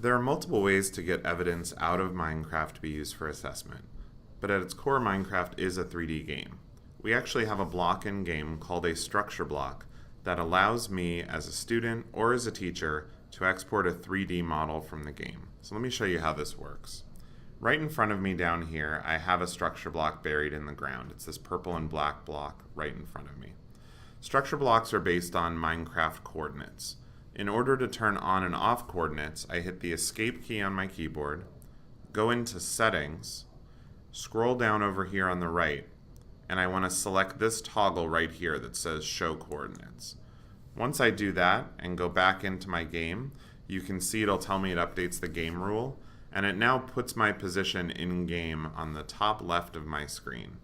There are multiple ways to get evidence out of Minecraft to be used for assessment, but at its core, Minecraft is a 3D game. We actually have a block in game called a structure block that allows me as a student or as a teacher to export a 3D model from the game. So let me show you how this works. Right in front of me down here, I have a structure block buried in the ground. It's this purple and black block right in front of me. Structure blocks are based on Minecraft coordinates. In order to turn on and off coordinates, I hit the escape key on my keyboard, go into settings, scroll down over here on the right, and I want to select this toggle right here that says show coordinates. Once I do that and go back into my game, you can see it'll tell me it updates the game rule, and it now puts my position in game on the top left of my screen.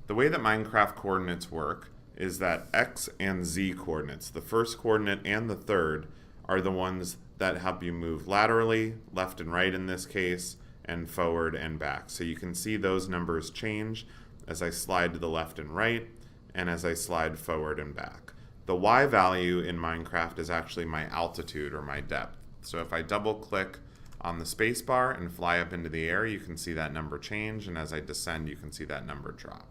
The way that Minecraft coordinates work is that X and Z coordinates, the first coordinate and the third, are the ones that help you move laterally, left and right in this case, and forward and back. So you can see those numbers change as I slide to the left and right, and as I slide forward and back. The Y value in Minecraft is actually my altitude or my depth. So if I double click on the space bar and fly up into the air, you can see that number change, and as I descend, you can see that number drop.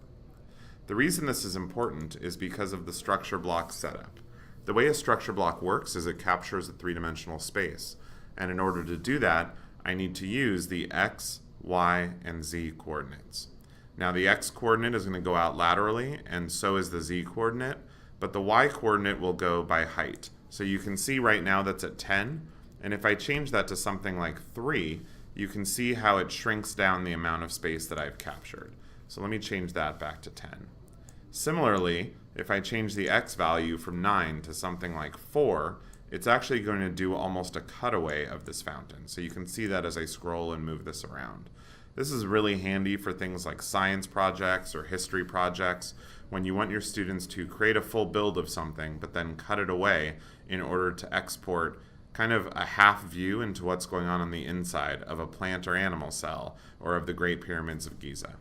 The reason this is important is because of the structure block setup. The way a structure block works is it captures a three-dimensional space, and in order to do that, I need to use the X, Y, and Z coordinates. Now the X coordinate is going to go out laterally, and so is the Z coordinate, but the Y coordinate will go by height. So you can see right now that's at 10, and if I change that to something like 3, you can see how it shrinks down the amount of space that I've captured. So let me change that back to 10. Similarly, if I change the X value from 9 to something like 4, it's actually going to do almost a cutaway of this fountain. So you can see that as I scroll and move this around. This is really handy for things like science projects or history projects when you want your students to create a full build of something but then cut it away in order to export kind of a half view into what's going on the inside of a plant or animal cell or of the Great Pyramids of Giza.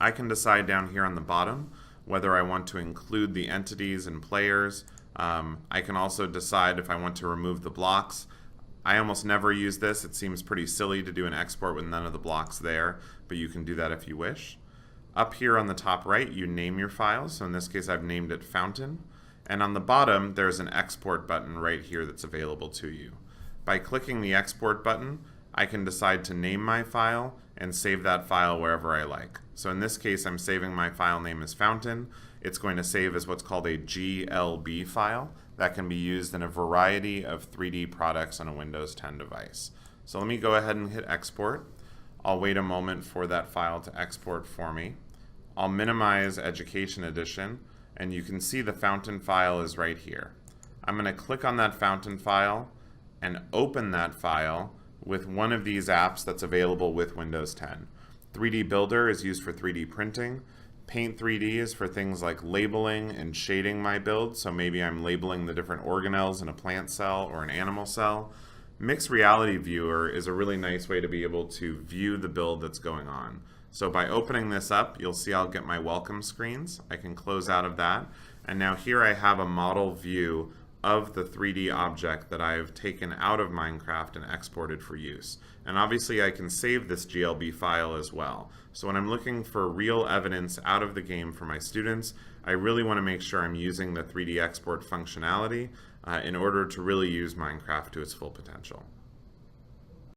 I can decide down here on the bottom whether I want to include the entities and players. I can also decide if I want to remove the blocks. I almost never use this. It seems pretty silly to do an export with none of the blocks there, but you can do that if you wish. Up here on the top right, you name your file. So in this case, I've named it Fountain. And on the bottom, there's an export button right here that's available to you. By clicking the export button, I can decide to name my file and save that file wherever I like. So in this case, I'm saving my file name as Fountain. It's going to save as what's called a GLB file that can be used in a variety of 3D products on a Windows 10 device. So let me go ahead and hit export. I'll wait a moment for that file to export for me. I'll minimize Education Edition, and you can see the Fountain file is right here. I'm going to click on that Fountain file and open that file with one of these apps that's available with Windows 10. 3D Builder is used for 3D printing. Paint 3D is for things like labeling and shading my build, so maybe I'm labeling the different organelles in a plant cell or an animal cell. Mixed Reality Viewer is a really nice way to be able to view the build that's going on. So by opening this up, you'll see I'll get my welcome screens. I can close out of that, and now here I have a model view of the 3D object that I've taken out of Minecraft and exported for use. And obviously I can save this GLB file as well. So when I'm looking for real evidence out of the game for my students, I really want to make sure I'm using the 3D export functionality in order to really use Minecraft to its full potential.